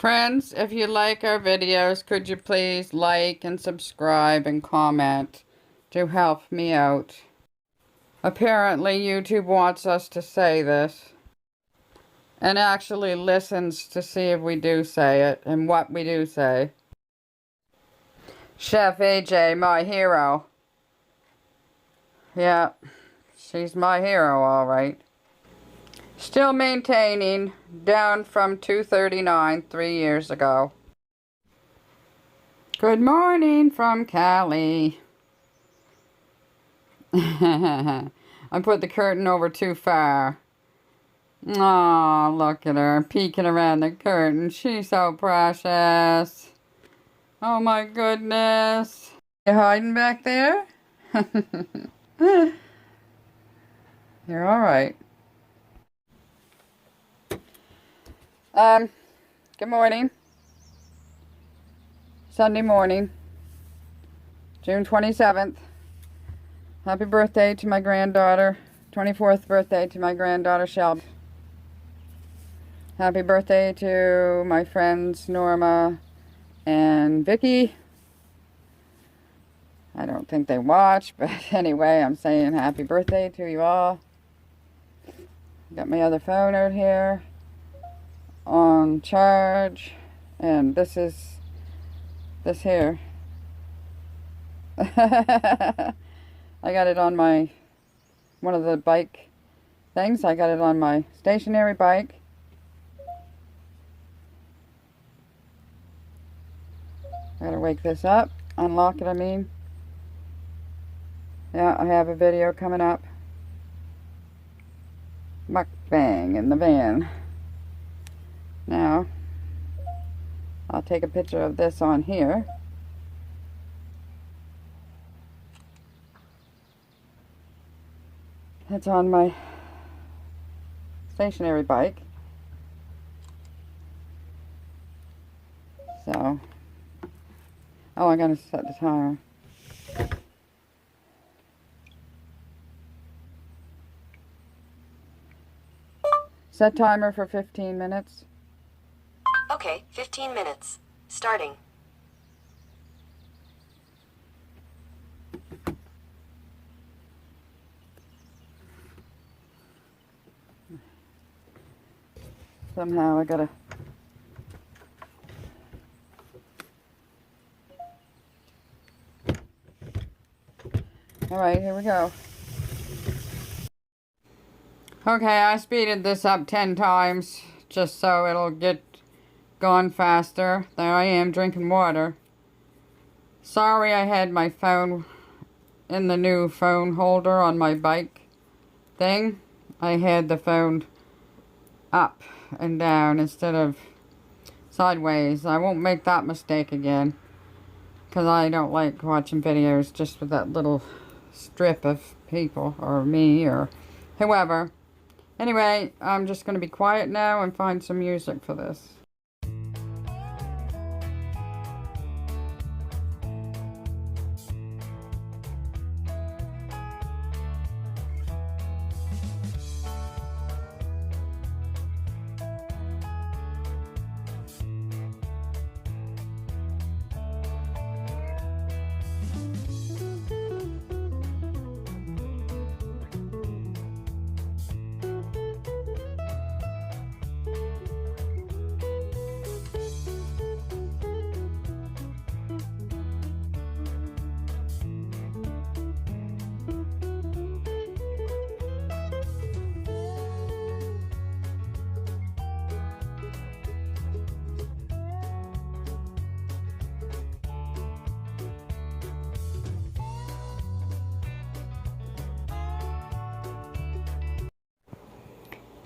Friends, if you like our videos, could you please like and subscribe and comment to help me out? Apparently, YouTube wants us to say this and actually listens to see if we do say it and what we do say. Chef AJ, my hero. Yeah, she's my hero, all right. Still maintaining, down from 239 3 years ago. Good morning from Cali. I put the curtain over too far. Oh, look at her peeking around the curtain. She's so precious. Oh my goodness. You hiding back there? You're all right. Good morning. Sunday morning, June 27th. Happy birthday to my granddaughter. 24th birthday to my granddaughter Shelby. Happy birthday to my friends Norma and Vicky. I don't think they watch, but anyway, I'm saying happy birthday to you all. Got my other phone out here on charge, and this is this here. I got it on my one of the bike things. I got it on my stationary bike. I gotta wake this up, unlock it, I mean. Yeah, I have a video coming up. Mukbang in the van. Now, I'll take a picture of this on here. It's on my stationary bike. So, oh, I gotta set the timer. Set timer for 15 minutes. Okay, 15 minutes. Starting. Somehow I gotta... Alright, here we go. Okay, I speeded this up 10 times just so it'll get gone faster. There I am drinking water. Sorry I had my phone in the new phone holder on my bike thing. I had the phone up and down instead of sideways. I won't make that mistake again, because I don't like watching videos just with that little strip of people or me or whoever. Anyway, I'm just going to be quiet now and find some music for this.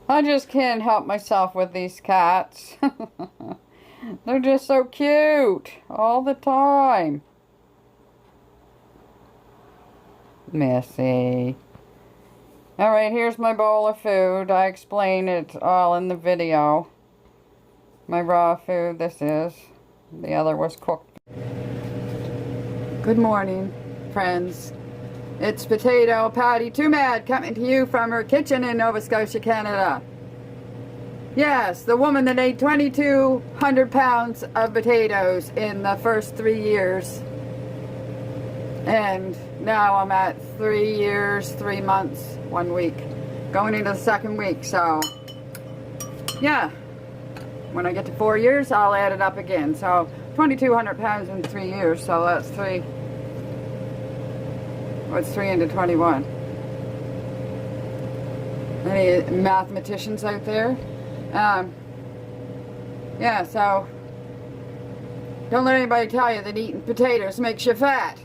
I just can't help myself with these cats. They're just so cute all the time. Messy. Alright, here's my bowl of food. I explain it all in the video. My raw food, this is. The other was cooked. Good morning, friends. It's Potato Patty Too Mad coming to you from her kitchen in Nova Scotia, Canada. Yes, the woman that ate 2,200 pounds of potatoes in the first 3 years. And now I'm at 3 years, 3 months, 1 week. Going into the second week, so yeah. When I get to 4 years, I'll add it up again. So 2,200 pounds in 3 years, so that's what's 3 into 21? Any mathematicians out there? Yeah, so don't let anybody tell you that eating potatoes makes you fat.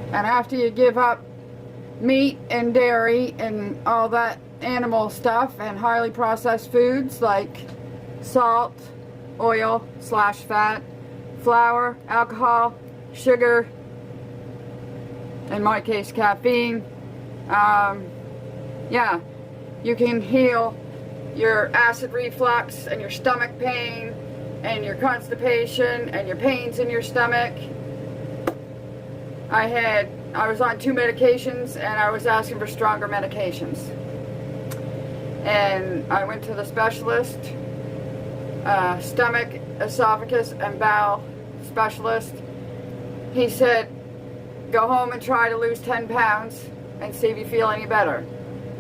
And after you give up meat and dairy and all that animal stuff and highly processed foods like salt, oil / fat, flour, alcohol, sugar, in my case caffeine, yeah, you can heal your acid reflux and your stomach pain and your constipation and your pains in your stomach. I was on 2 medications and I was asking for stronger medications. And I went to the specialist, stomach, esophagus, and bowel specialist. He said, go home and try to lose 10 pounds and see if you feel any better.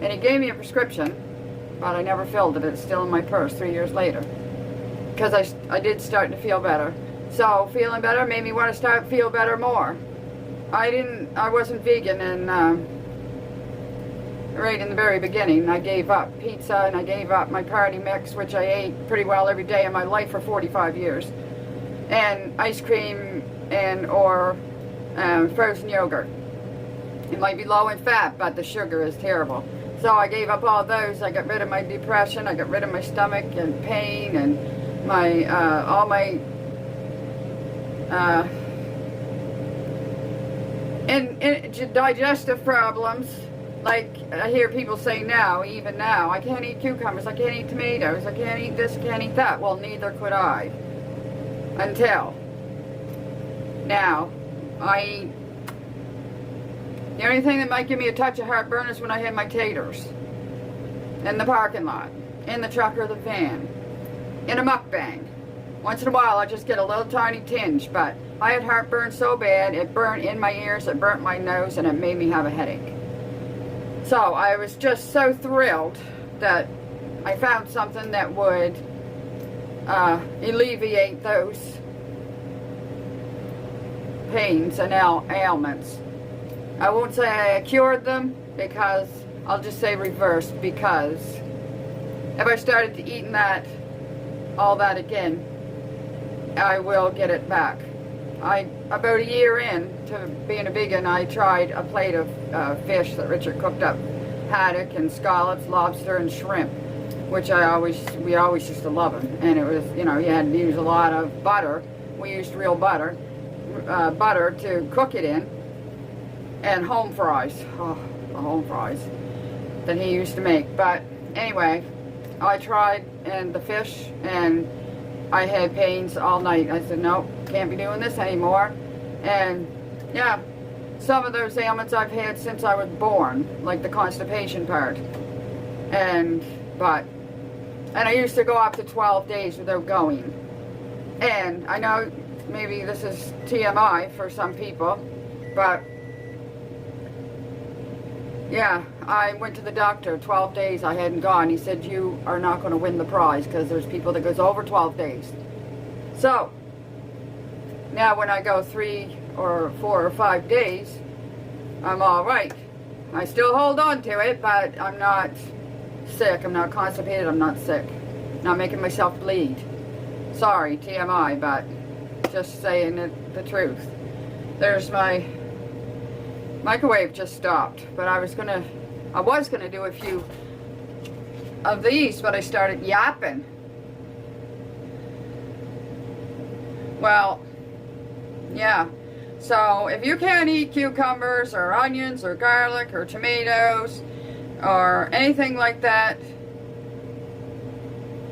And he gave me a prescription, but I never filled it. It's still in my purse 3 years later. Because I did start to feel better. So feeling better made me want to feel better more. I wasn't vegan, and right in the very beginning I gave up pizza and I gave up my party mix, which I ate pretty well every day of my life for 45 years, and ice cream or frozen yogurt. It might be low in fat, but the sugar is terrible. So I gave up all those. I got rid of my depression, I got rid of my stomach and pain and my all my and digestive problems. Like I hear people say now, even now, I can't eat cucumbers, I can't eat tomatoes, I can't eat this, can't eat that. Well, neither could I. Until now, I eat. The only thing that might give me a touch of heartburn is when I have my taters in the parking lot, in the truck or the van, in a mukbang. Once in a while I just get a little tiny tinge, but I had heartburn so bad, it burnt in my ears, it burnt my nose, and it made me have a headache. So I was just so thrilled that I found something that would alleviate those pains and ailments. I won't say I cured them, because I'll just say reversed, because if I started to eating all that again, I will get it back. About a year in to being a vegan, I tried a plate of fish that Richard cooked up, haddock and scallops, lobster and shrimp, which we always used to love them. And it was, you had to use a lot of butter. We used real butter to cook it in, and home fries. Oh, the home fries that he used to make. But anyway, I tried the fish, and I had pains all night. I said, nope, can't be doing this anymore. And yeah, some of those ailments I've had since I was born, like the constipation part. And I used to go up to 12 days without going. And I know maybe this is TMI for some people, but yeah, I went to the doctor, 12 days I hadn't gone. He said, you are not going to win the prize, because there's people that goes over 12 days. So, now when I go 3 or 4 or 5 days, I'm all right. I still hold on to it, but I'm not sick, I'm not constipated, I'm not sick. Not making myself bleed. Sorry, TMI, but just saying the truth. There's my microwave just stopped, but I was gonna do a few of these, but I started yapping. Well, yeah. So if you can't eat cucumbers or onions or garlic or tomatoes or anything like that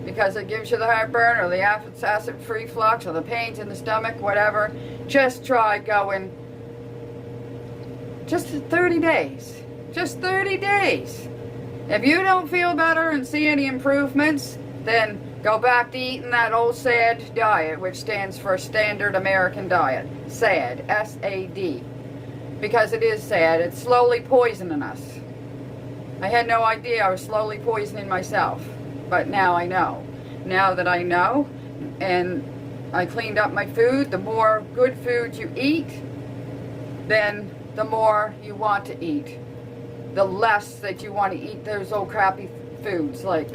because it gives you the heartburn or the acid reflux or the pains in the stomach, whatever, just try going just 30 days. Just 30 days. If you don't feel better and see any improvements, then go back to eating that old SAD diet, which stands for Standard American Diet. SAD, S-A-D. Because it is sad. It's slowly poisoning us. I had no idea I was slowly poisoning myself. But now I know. Now that I know, and I cleaned up my food, the more good food you eat, then the more you want to eat. The less that you want to eat those old crappy foods, like,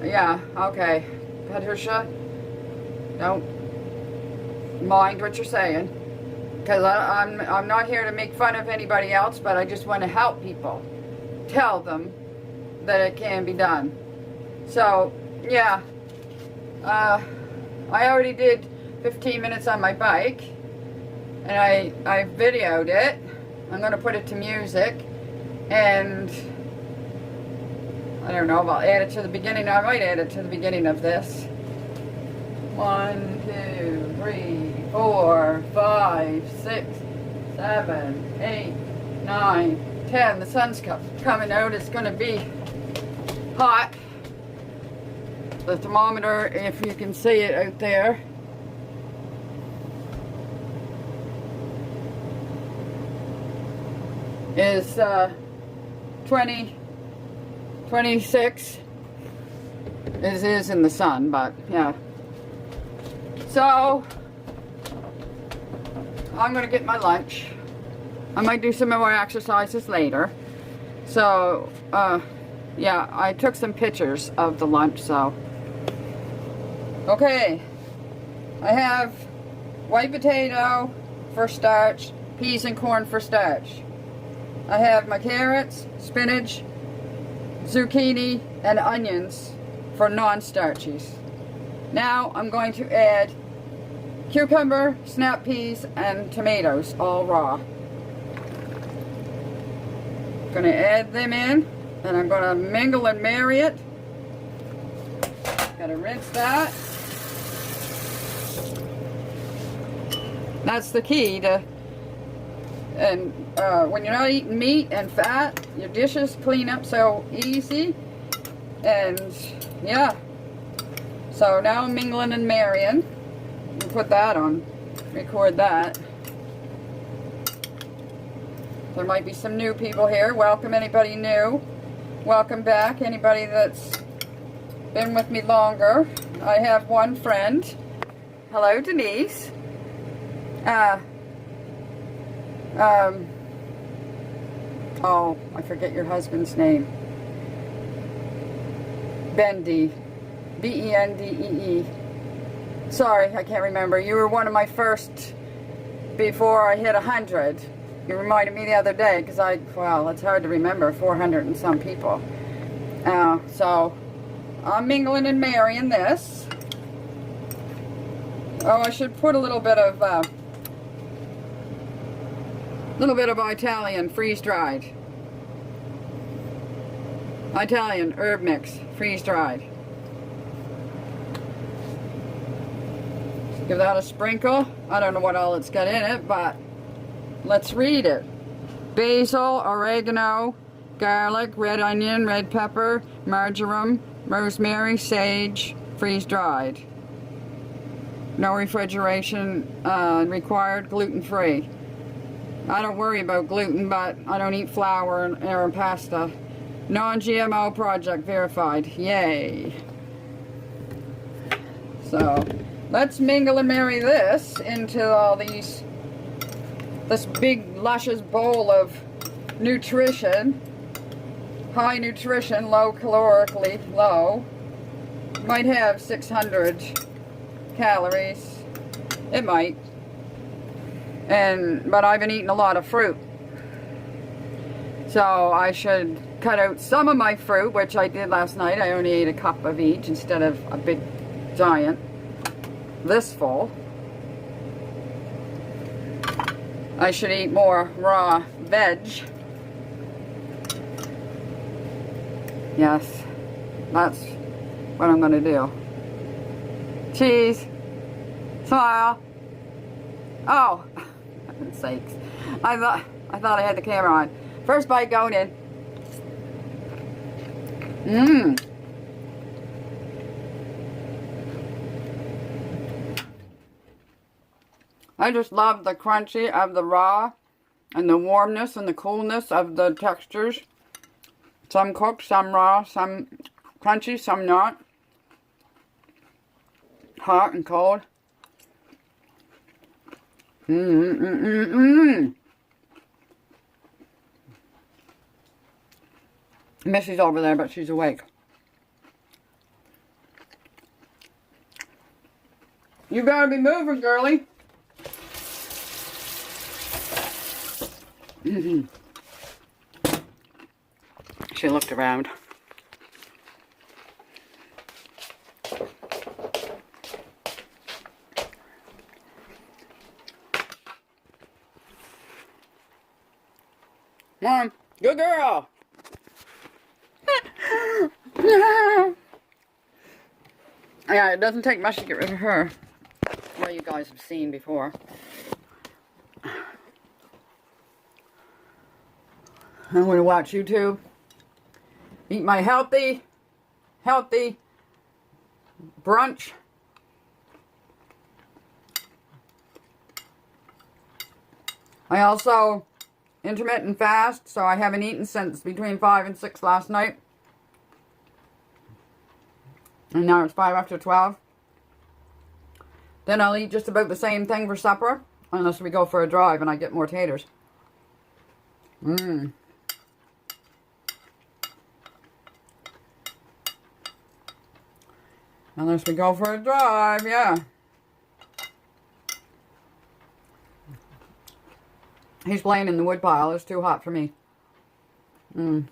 yeah, okay, Patricia, don't mind what you're saying, because I'm not here to make fun of anybody else, but I just want to help people, tell them that it can be done. So, yeah, I already did 15 minutes on my bike, and I videoed it. I'm going to put it to music, and I don't know if I'll add it to the beginning. I might add it to the beginning of this. 1, 2, 3, 4, 5, 6, 7, 8, 9, 10. The sun's coming out. It's going to be hot. The thermometer, if you can see it out there, is 26. It is in the sun, but yeah. So I'm gonna get my lunch. I might do some more exercises later. So yeah, I took some pictures of the lunch. So okay, I have white potato for starch, peas and corn for starch. I have my carrots, spinach, zucchini, and onions for non-starchies. Now I'm going to add cucumber, snap peas, and tomatoes, all raw. I'm going to add them in, and I'm going to mingle and marry it. Got to rinse that. That's the key to. And when you're not eating meat and fat, your dishes clean up so easy. And yeah, so now I'm mingling and marrying. We'll put that on, record that. There might be some new people here. Welcome anybody new. Welcome back anybody that's been with me longer. I have one friend. Hello, Denise. Oh, I forget your husband's name. Bendee. B-E-N-D-E-E. Sorry, I can't remember. You were one of my first before I hit 100. You reminded me the other day because well, it's hard to remember 400 and some people. So, I'm mingling and marrying this. Oh, I should put a little bit of Italian freeze-dried. Italian herb mix, freeze-dried. Give that a sprinkle. I don't know what all it's got in it, but let's read it. Basil, oregano, garlic, red onion, red pepper, marjoram, rosemary, sage, freeze-dried. No refrigeration required, gluten-free. I don't worry about gluten, but I don't eat flour or pasta. Non-GMO project verified. Yay. So, let's mingle and marry this into all this big, luscious bowl of nutrition. High nutrition, low calorically low. Might have 600 calories. It might. But I've been eating a lot of fruit. So I should cut out some of my fruit, which I did last night. I only ate a cup of each instead of a big giant this full. I should eat more raw veg. Yes, that's what I'm going to do. Cheese. Smile. Oh, for heaven's sakes. I thought I had the camera on. First bite going in. Mmm. I just love the crunchy of the raw and the warmness and the coolness of the textures. Some cooked, some raw, some crunchy, some not. Hot and cold. Missy's over there, but she's awake. You gotta be moving, girlie. She looked around. Mom, good girl. Yeah, it doesn't take much to get rid of her. Well, you guys have seen before. I'm going to watch YouTube. Eat my healthy brunch. I also intermittent fast, so I haven't eaten since between 5 and 6 last night. And now it's 5 after 12. Then I'll eat just about the same thing for supper, unless we go for a drive and I get more taters. Unless we go for a drive, yeah. He's playing in the woodpile. It's too hot for me. You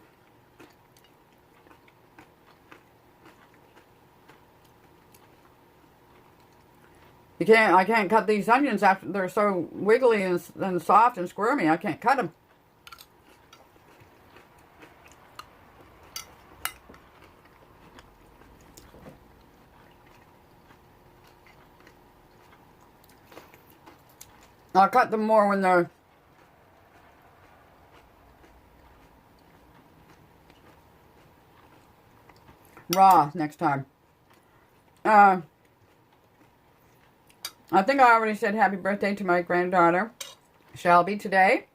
can't, I can't cut these onions after they're so wiggly and soft and squirmy. I can't cut them. I'll cut them more when they're raw next time. I think I already said happy birthday to my granddaughter, Shelby, today.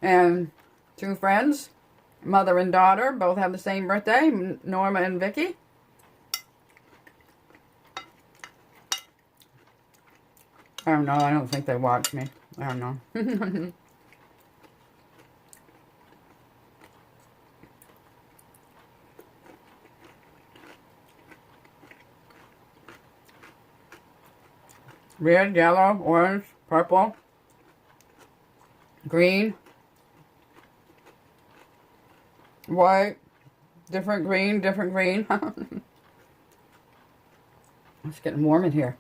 And 2 friends, mother and daughter, both have the same birthday, Norma and Vicky. I don't know, I don't think they watch me. I don't know. Red, yellow, orange, purple, green, white, different green, different green. It's getting warm in here.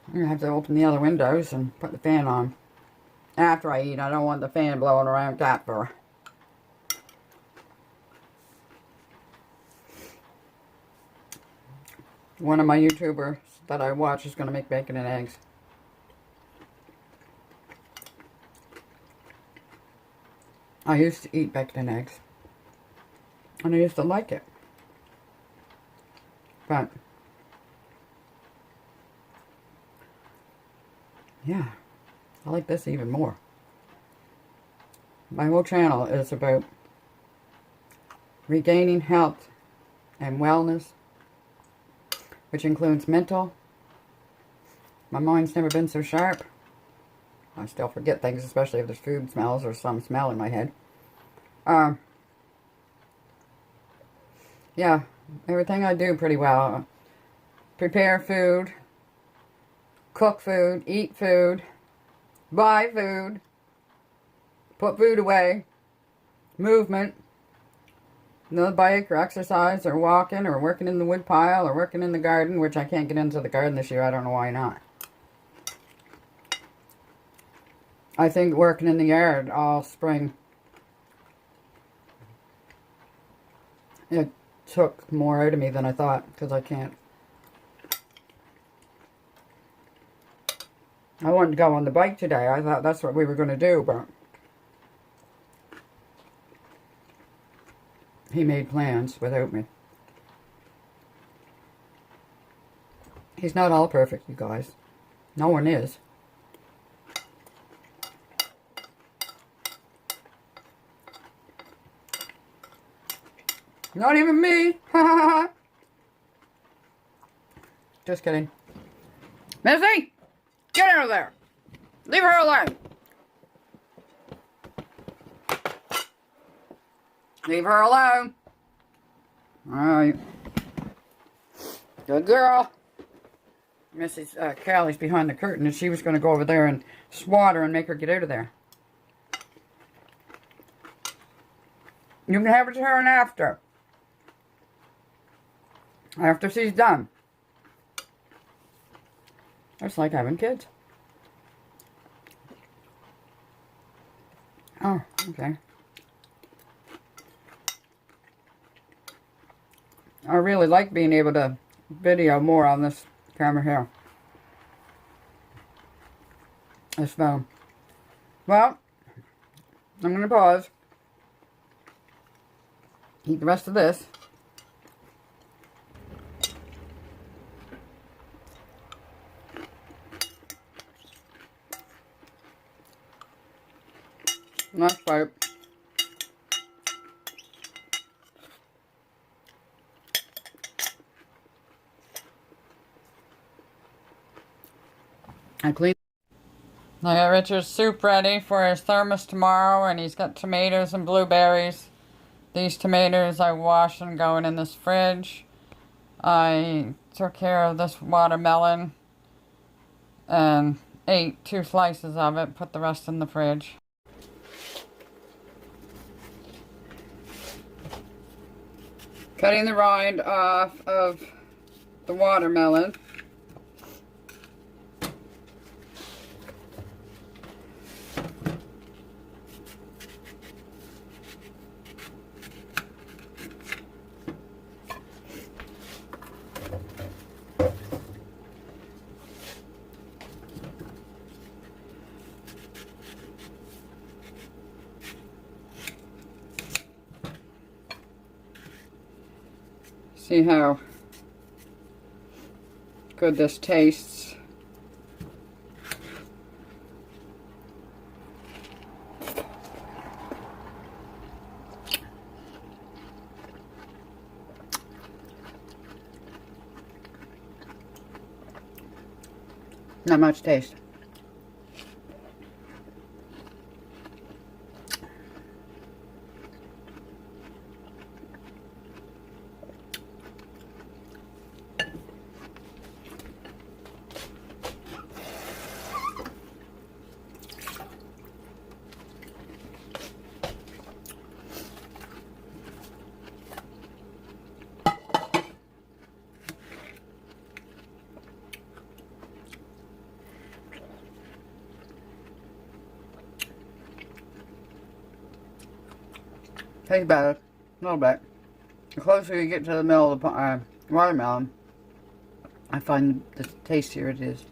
I'm going to have to open the other windows and put the fan on. After I eat, I don't want the fan blowing around that far. One of my YouTubers that I watch is going to make bacon and eggs. I used to eat bacon and eggs. And I used to like it. But yeah, I like this even more. My whole channel is about regaining health and wellness, which includes mental. My mind's never been so sharp. I still forget things, especially if there's food smells or some smell in my head. Yeah, everything I do pretty well. Prepare food, cook food, eat food, buy food, put food away, movement, the bike or exercise or walking or working in the wood pile or working in the garden, which I can't get into the garden this year. I don't know why not. I think working in the yard all spring, it took more out of me than I thought, because I can't. I wanted to go on the bike today. I thought that's what we were going to do, but he made plans without me. He's not all perfect, you guys. No one is. Not even me. Just kidding. Missy! Get out of there! Leave her alone! Leave her alone. Alright. Good girl. Mrs. Callie's behind the curtain, and she was going to go over there and swat her and make her get out of there. You can have her turn after. After she's done. It's like having kids. Oh, okay. I really like being able to video more on this camera here. This phone. Well, I'm going to pause. Eat the rest of this. Nice bite. I cleaned. I got Richard's soup ready for his thermos tomorrow, and he's got tomatoes and blueberries. These tomatoes I washed and going in this fridge. I took care of this watermelon and ate 2 slices of it, put the rest in the fridge. Cutting the rind off of the watermelon. See how good this tastes. Not much taste. Tastes better, a little bit. The closer you get to the middle of the watermelon, I find the tastier it is.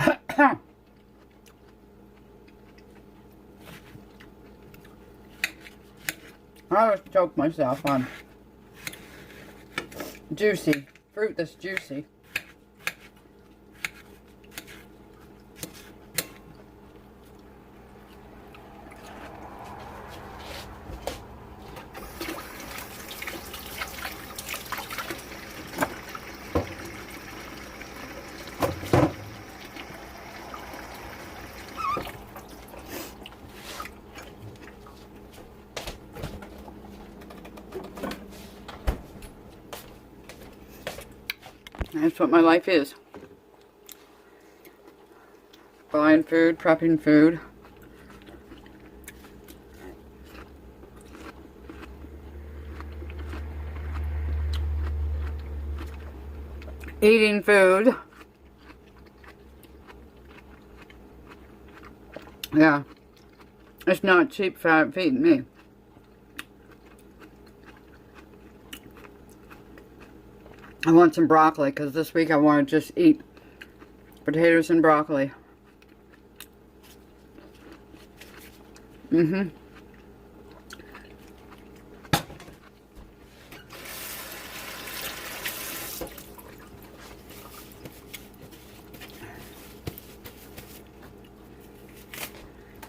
I always choke myself on juicy fruit that's juicy. That's what my life is. Buying food, prepping food. Eating food. Yeah. It's not cheap fat feeding me. I want some broccoli because this week I want to just eat potatoes and broccoli. Mm-hmm.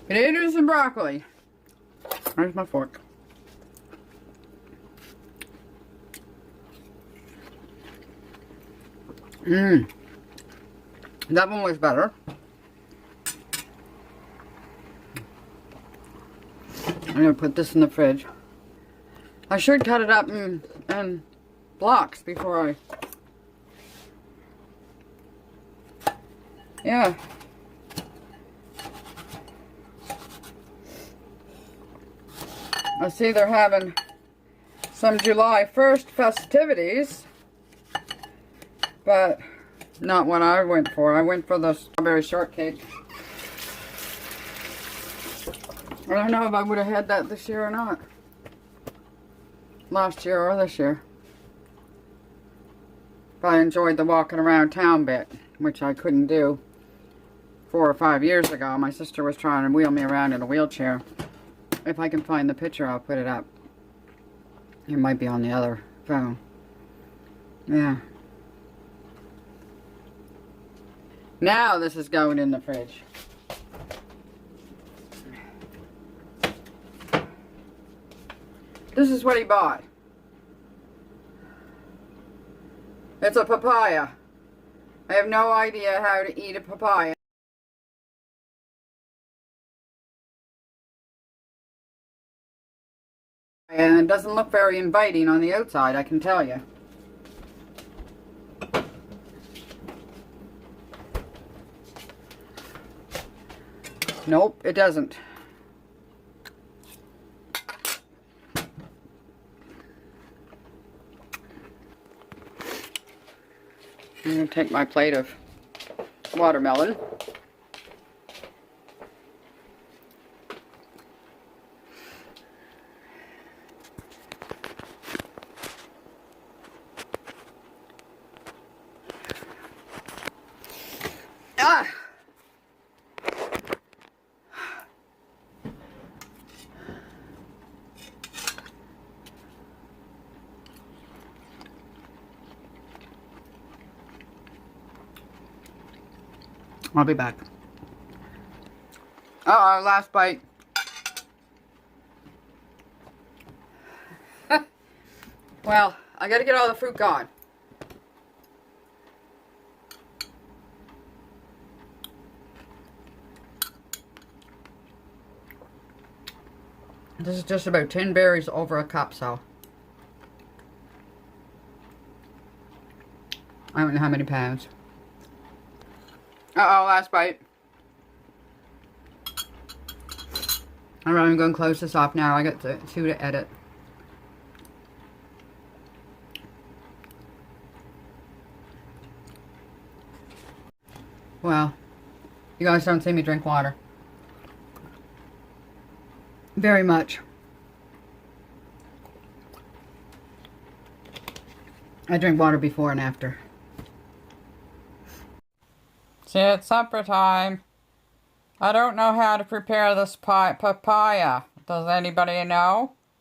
Potatoes and broccoli. Where's my fork? Mmm. That one was better. I'm going to put this in the fridge. I should cut it up in blocks before I... Yeah. I see they're having some July 1st festivities, but not what I went for. I went for the strawberry shortcake. I don't know if I would have had that this year or not. Last year or this year. But I enjoyed the walking around town bit, which I couldn't do 4 or 5 years ago. My sister was trying to wheel me around in a wheelchair. If I can find the picture, I'll put it up. It might be on the other phone. Yeah. Now this is going in the fridge. This is what he bought. It's a papaya. I have no idea how to eat a papaya. And it doesn't look very inviting on the outside, I can tell you. Nope, it doesn't. I'm going to take my plate of watermelon. Ah! I'll be back. Uh-oh, last bite. Well, I gotta get all the fruit gone. This is just about 10 berries over a cup, so I don't know how many pounds. Uh-oh, last bite. Alright, I'm going to close this off now. I got two to edit. Well, you guys don't see me drink water. Very much. I drink water before and after. See, it's supper time. I don't know how to prepare this papaya. Does anybody know?